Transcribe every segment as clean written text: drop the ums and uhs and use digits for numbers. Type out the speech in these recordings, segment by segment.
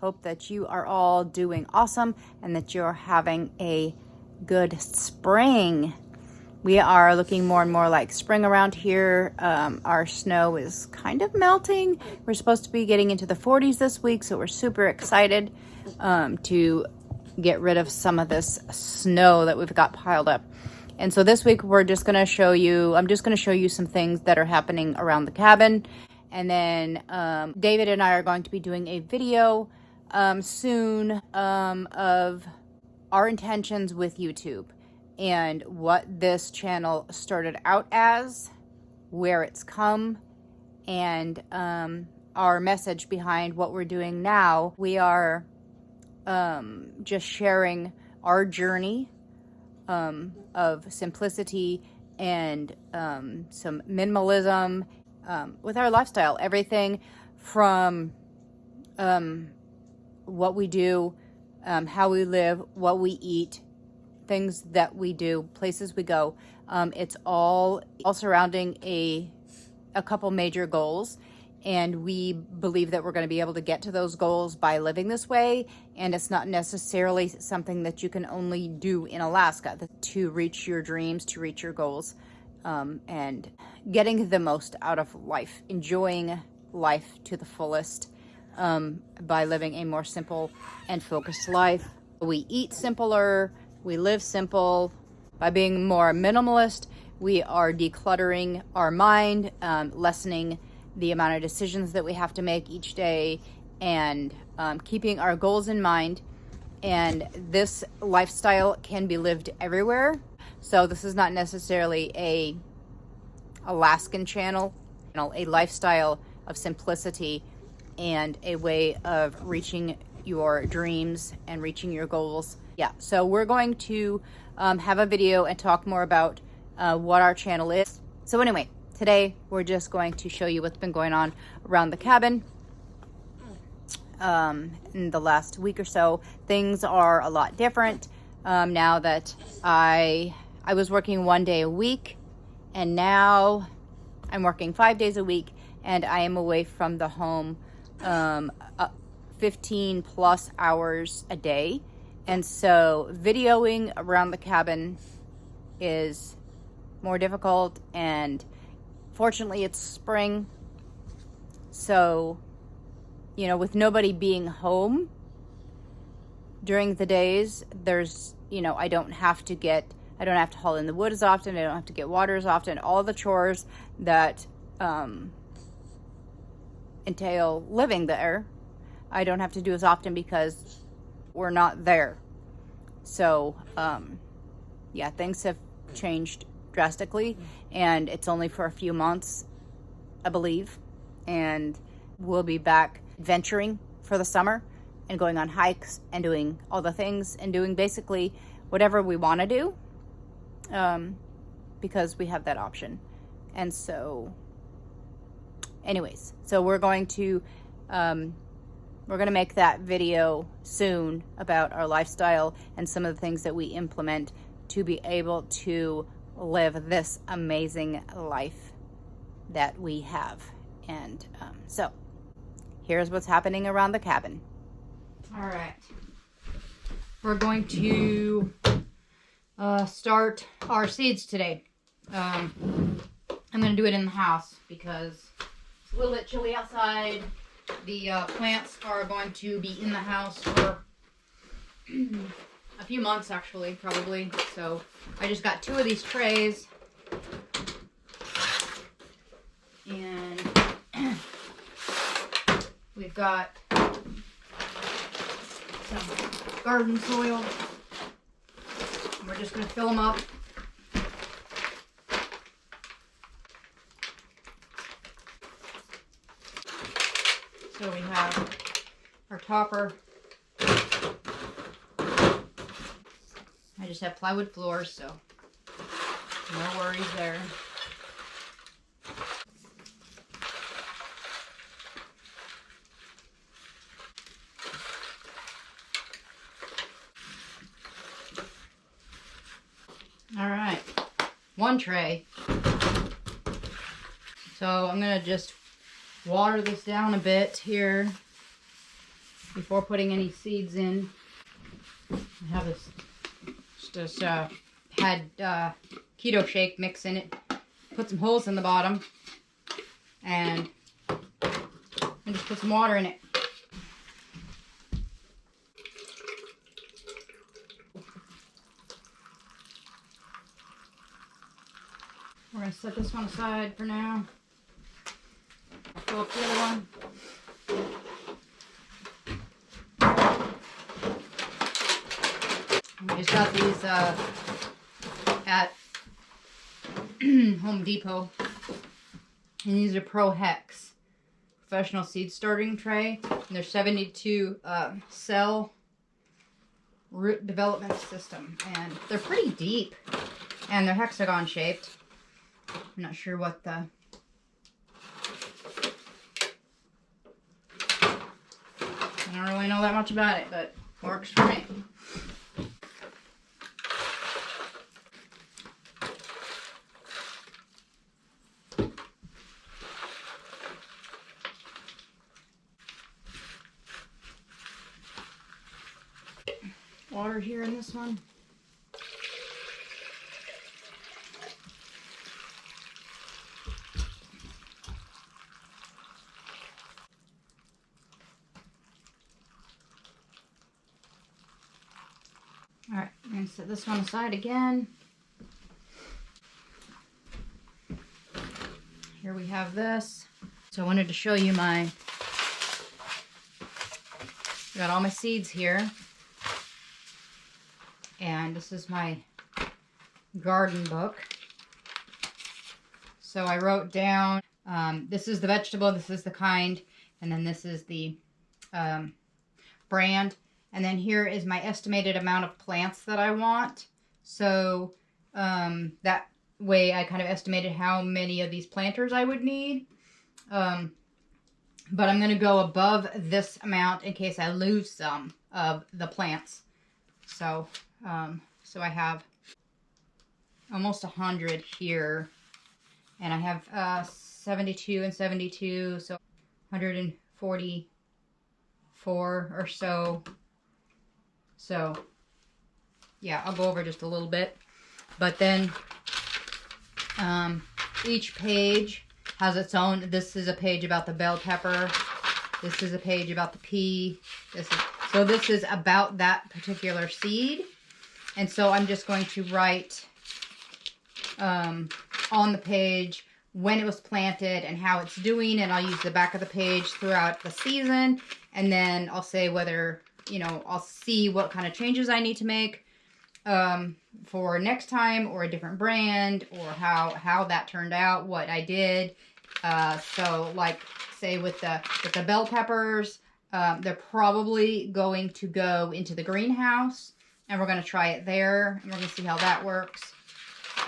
Hope that you are all doing awesome and that you're having a good spring. We are looking more and more like spring around here. Our snow is kind of melting. We're supposed to be getting into the 40s this week, so we're super excited to get rid of some of this snow that we've got piled up. And so this week I'm just going to show you some things that are happening around the cabin. And then David and I are going to be doing a video soon of our intentions with YouTube and what this channel started out as, where it's come, and our message behind what we're doing now. We are just sharing our journey of simplicity and some minimalism with our lifestyle. Everything from what we do, how we live, what we eat, things that we do, places we go. It's all surrounding a couple major goals. And we believe that we're going to be able to get to those goals by living this way. And it's not necessarily something that you can only do in Alaska to reach your dreams, to reach your goals, and getting the most out of life, enjoying life to the fullest by living a more simple and focused life. We eat simpler, we live simple. By being more minimalist, we are decluttering our mind, lessening the amount of decisions that we have to make each day, and keeping our goals in mind. And this lifestyle can be lived everywhere. So this is not necessarily a Alaskan channel, a lifestyle of simplicity and a way of reaching your dreams and reaching your goals. Yeah, so we're going to have a video and talk more about what our channel is. So anyway, today we're just going to show you what's been going on around the cabin in the last week or so. Things are a lot different now that I was working 1 day a week, and now I'm working 5 days a week, and I am away from the home 15 plus hours a day. And so videoing around the cabin is more difficult, and fortunately it's spring, so with nobody being home during the days, there's I don't have to haul in the wood as often, I don't have to get water as often. All the chores that entail living there, I don't have to do as often because we're not there. So yeah, things have changed drastically, and it's only for a few months, I believe, and we'll be back venturing for the summer and going on hikes and doing all the things and doing basically whatever we want to do, because we have that option. And so anyways, so we're going to make that video soon about our lifestyle and some of the things that we implement to be able to live this amazing life that we have. And so here's what's happening around the cabin. All right, we're going to start our seeds today. I'm going to do it in the house because it's a little bit chilly outside. The plants are going to be in the house for a few months, actually, probably. So I just got 2 of these trays, and we've got some garden soil. We're just going to fill them up. So we have our topper. I just have plywood floors, so no worries there. All right, 1 tray. So I'm gonna just water this down a bit here. before putting any seeds in. I have this had Keto shake mix in it. Put some holes in the bottom and just put some water in it. We're going to set this one aside for now. I'll fill up the other one. We just got these at Home Depot. And these are Pro Hex professional seed starting tray. And they're 72 cell root development system. And they're pretty deep. And they're hexagon shaped. I'm not sure what the... I don't really know that much about it, but it works for me. Water here in this one. Alright, I'm going to set this one aside again. Here we have this. So I wanted to show you I got all my seeds here. And this is my garden book. So I wrote down, this is the vegetable, this is the kind, and then this is the brand. And then here is my estimated amount of plants that I want. So that way I kind of estimated how many of these planters I would need. But I'm going to go above this amount in case I lose some of the plants. So, so I have almost 100 here. And I have 72 and 72, so 144 or so. So, yeah, I'll go over just a little bit. But then each page has its own. This is a page about the bell pepper. This is a page about the pea. So this is about that particular seed. And so I'm just going to write on the page when it was planted and how it's doing. And I'll use the back of the page throughout the season. And then I'll say whether... I'll see what kind of changes I need to make for next time, or a different brand, or how that turned out, what I did. So, like, say with the bell peppers, they're probably going to go into the greenhouse, and we're going to try it there, and we're going to see how that works.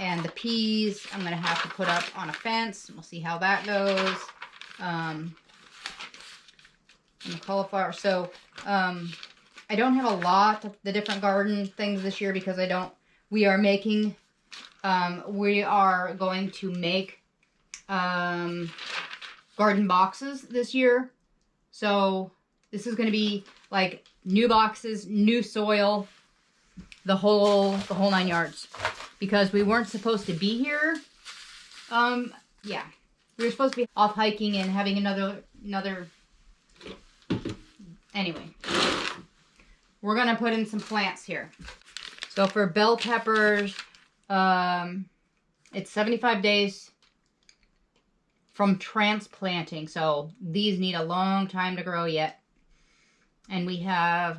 And the peas, I'm going to have to put up on a fence, and we'll see how that goes. And the cauliflower. So, I don't have a lot of the different garden things this year because we are going to make, garden boxes this year. So, this is going to be like new boxes, new soil, the whole 9 yards. Because we weren't supposed to be here. Yeah. We were supposed to be off hiking and having another anyway, we're going to put in some plants here. So for bell peppers, it's 75 days from transplanting. So these need a long time to grow yet. And we have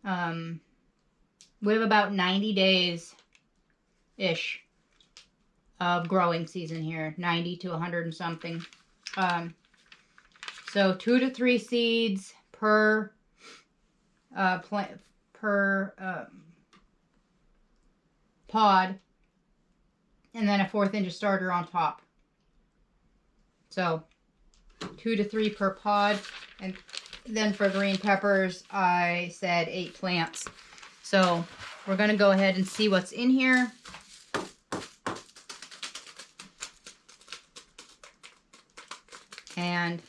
about 90 days-ish of growing season here. 90 to 100 and something. So 2 to 3 seeds per plant per pod, and then a 1/4 inch starter on top. So 2 to 3 per pod, and then for green peppers I said 8 plants. So we're going to go ahead and see what's in here. And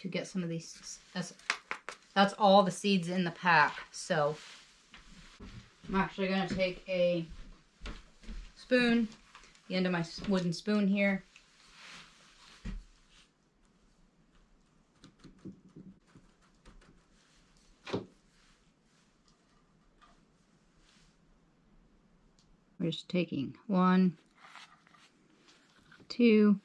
to get some of these. That's all the seeds in the pack. So I'm actually going to take a spoon, the end of my wooden spoon here. We're just taking 1, 2,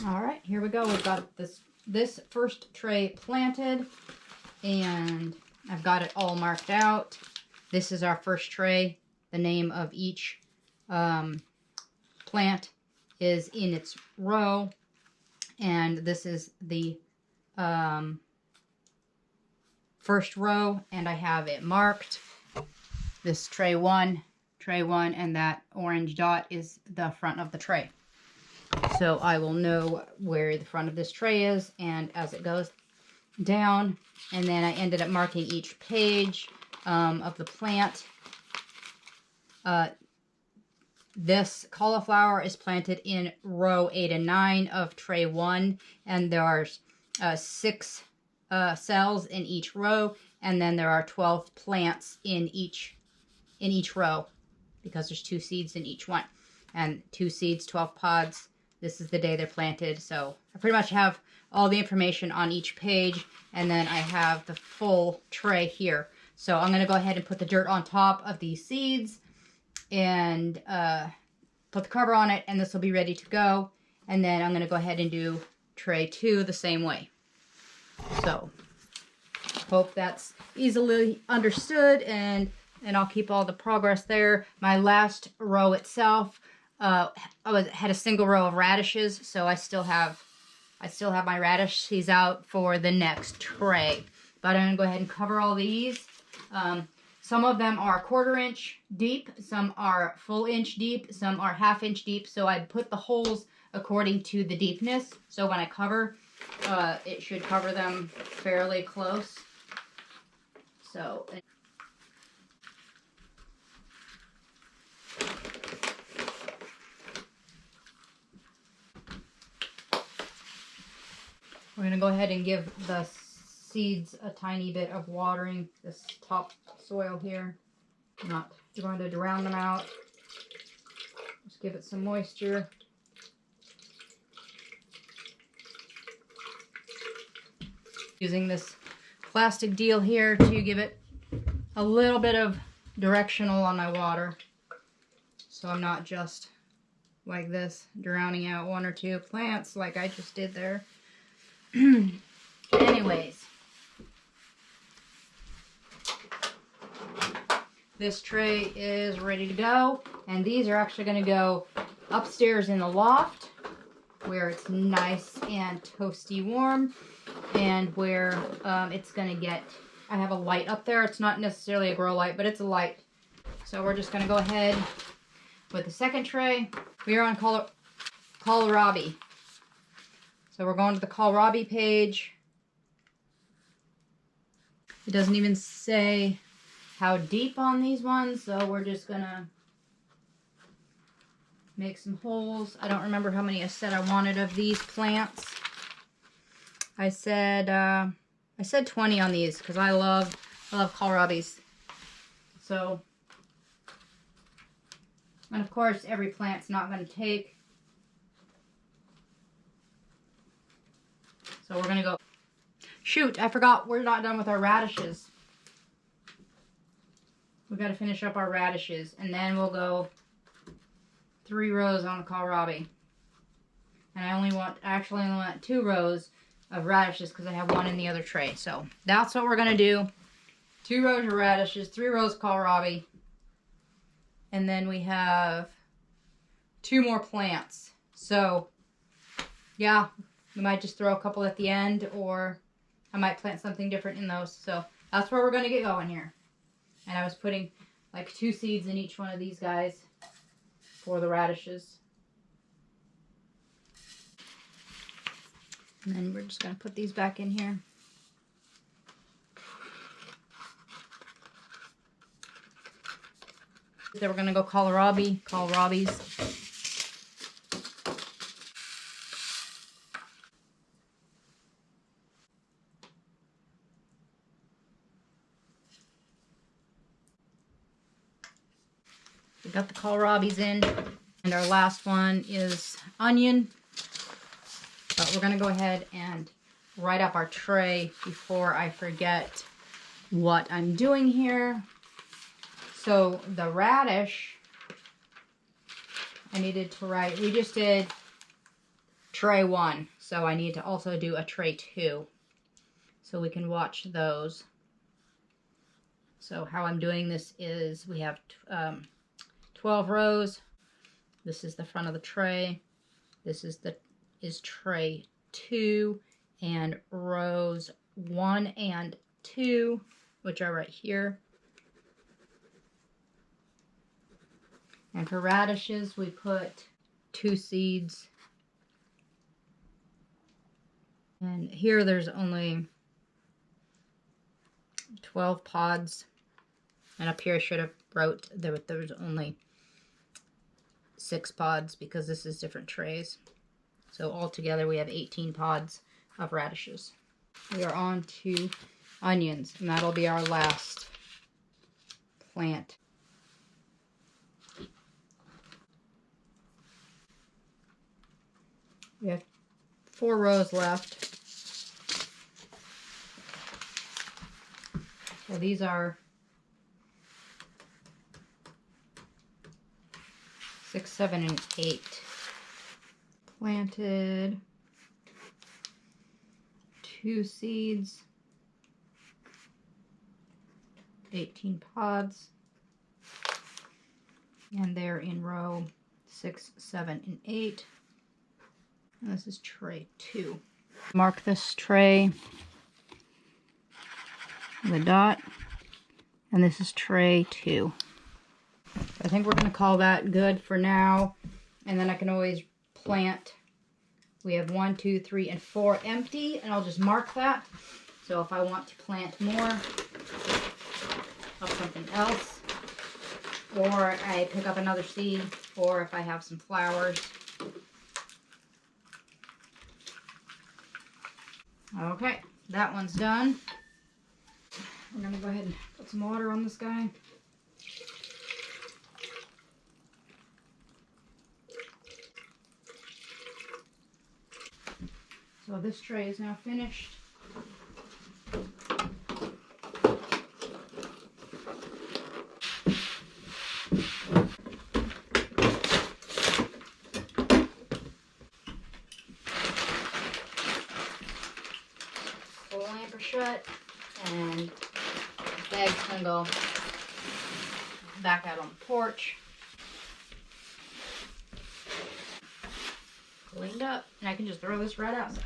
all right, here we go. We've got this first tray planted, and I've got it all marked out. This is our first tray. The name of each plant is in its row, and this is the first row, and I have it marked. This tray one, and that orange dot is the front of the tray. So I will know where the front of this tray is, and as it goes down, and then I ended up marking each page of the plant. This cauliflower is planted in row 8 and 9 of tray 1, and there are 6 cells in each row, and then there are 12 plants in each row, because there's 2 seeds in each one, and 2 seeds, 12 pods. This is the day they're planted. So I pretty much have all the information on each page, and then I have the full tray here. So I'm going to go ahead and put the dirt on top of these seeds and put the cover on it, and this will be ready to go. And then I'm going to go ahead and do tray 2 the same way. So hope that's easily understood, and I'll keep all the progress there. My last row itself, I had a single row of radishes, so I still have my radish seeds out for the next tray. But I'm gonna go ahead and cover all these. Some of them are 1/4 inch deep, some are full inch deep, some are 1/2 inch deep. So I put the holes according to the deepness. So when I cover, it should cover them fairly close. So. We're going to go ahead and give the seeds a tiny bit of watering, this top soil here. Not going to drown them out. Just give it some moisture. Using this plastic deal here to give it a little bit of directional on my water. So I'm not just like this, drowning out 1 or 2 plants like I just did there. Anyways, this tray is ready to go, and these are actually going to go upstairs in the loft where it's nice and toasty warm, and where it's going to get, I have a light up there. It's not necessarily a grow light, but it's a light. So we're just going to go ahead with the second tray. We are on kohlrabi. So we're going to the kohlrabi page. It doesn't even say how deep on these ones, so we're just gonna make some holes. I don't remember how many I said I wanted of these plants. I said 20 on these because I love kohlrabis. So, and of course every plant's not going to take. So we're going to go. Shoot, I forgot we're not done with our radishes. We've got to finish up our radishes, and then we'll go 3 rows on the kohlrabi. And I actually only want 2 rows of radishes because I have 1 in the other tray. So that's what we're going to do. 2 rows of radishes, 3 rows of kohlrabi. And then we have 2 more plants. So, yeah. We might just throw a couple at the end, or I might plant something different in those. So that's where we're going to get going here. And I was putting like 2 seeds in each one of these guys for the radishes. And then we're just going to put these back in here. Then we're gonna go kohlrabi's. We got the kohlrabi's in, and our last one is onion. But we're gonna go ahead and write up our tray before I forget what I'm doing here. So the radish, I needed to write, we just did tray 1, so I need to also do a tray 2, so we can watch those. So how I'm doing this is we have 12 rows. This is the front of the tray. This is tray 2, and rows 1 and 2, which are right here. And for radishes, we put 2 seeds. And here there's only 12 pods. And up here I should have wrote there's only 6 pods because this is different trays. So altogether we have 18 pods of radishes. We are on to onions, and that'll be our last plant. We have 4 rows left. So these are 6, 7, and 8 planted. 2 seeds. 18 pods. And they're in row 6, 7, and 8. And this is tray 2. Mark this tray with a dot. And this is tray 2. I think we're going to call that good for now. And then I can always plant. We have 1, 2, 3, and 4 empty. And I'll just mark that. So if I want to plant more of something else, or I pick up another seed, or if I have some flowers. Okay, that one's done. We're gonna go ahead and put some water on this guy. So this tray is now finished. The lamp are shut, and the bag's gonna go back out on the porch. Cleaned up, and I can just throw this right outside.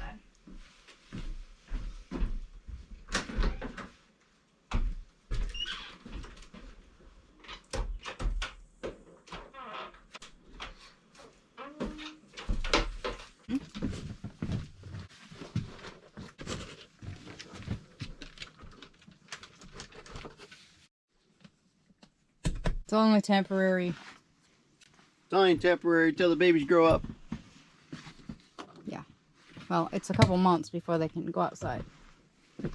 It's only temporary. It's only temporary till the babies grow up. Yeah. Well, it's a couple months before they can go outside. But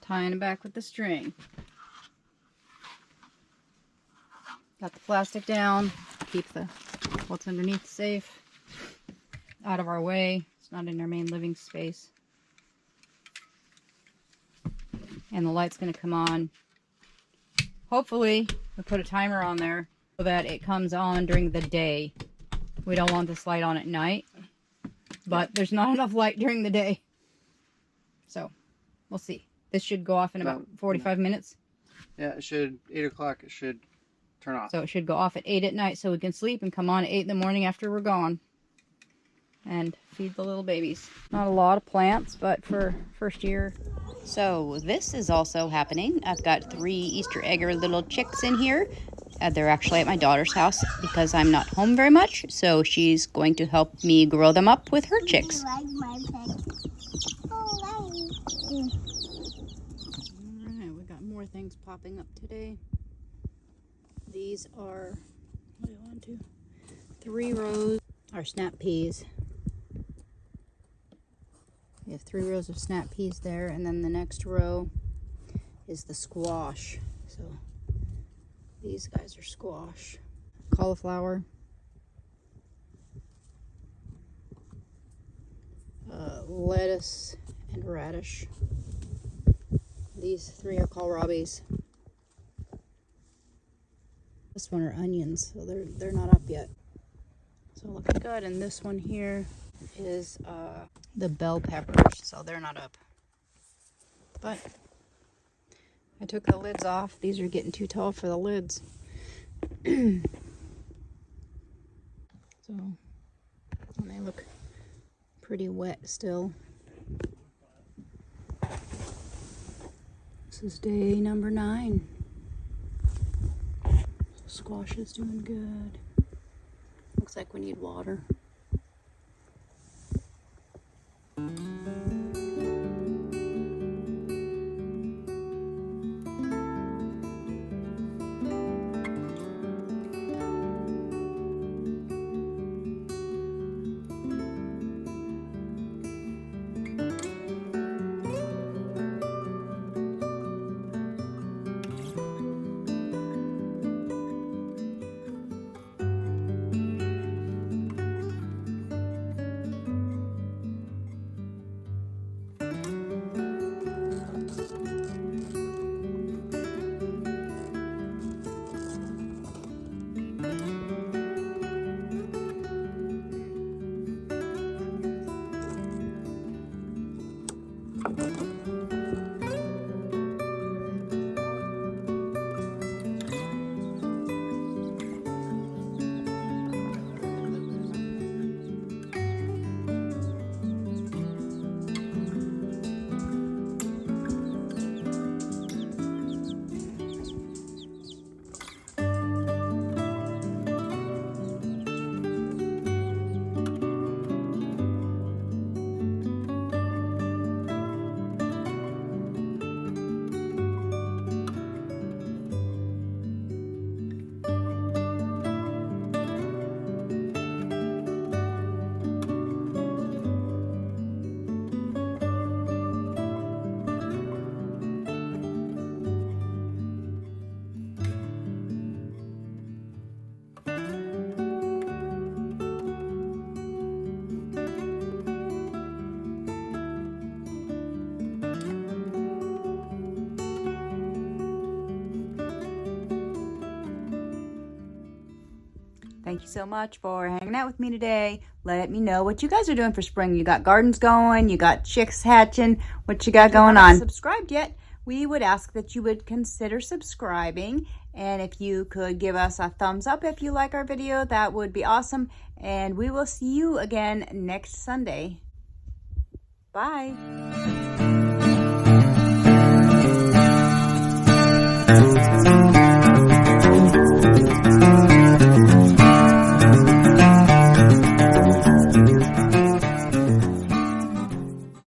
tying it back with the string. Got the plastic down. Keep the what's underneath safe. Out of our way. It's not in our main living space. And the light's going to come on. Hopefully, we'll put a timer on there so that it comes on during the day. We don't want this light on at night, but there's not enough light during the day. So, we'll see. This should go off in about 45 minutes. Yeah, it should, 8 o'clock, it should turn off. So it should go off at 8 at night so we can sleep and come on at 8 in the morning after we're gone. And feed the little babies. Not a lot of plants, but for first year. So this is also happening. I've got 3 Easter egger little chicks in here. They're actually at my daughter's house because I'm not home very much. So she's going to help me grow them up with her chicks. things popping up today. These are, what do I want to? 3 rows are snap peas. We have 3 rows of snap peas there, and then the next row is the squash. So these guys are squash. Cauliflower. Lettuce and radish. These 3 are kohlrabis. This one are onions, so they're not up yet. So looking good. And this one here is the bell peppers, so they're not up. But I took the lids off. These are getting too tall for the lids. So, and they look pretty wet still. This is day number 9. Squash is doing good. Looks like we need water. Thank you so much for hanging out with me today. Let me know what you guys are doing for spring. You got gardens going, you got chicks hatching, what you got going on. If you haven't subscribed yet, we would ask that you would consider subscribing. And if you could give us a thumbs up if you like our video, that would be awesome. And we will see you again next Sunday. Bye.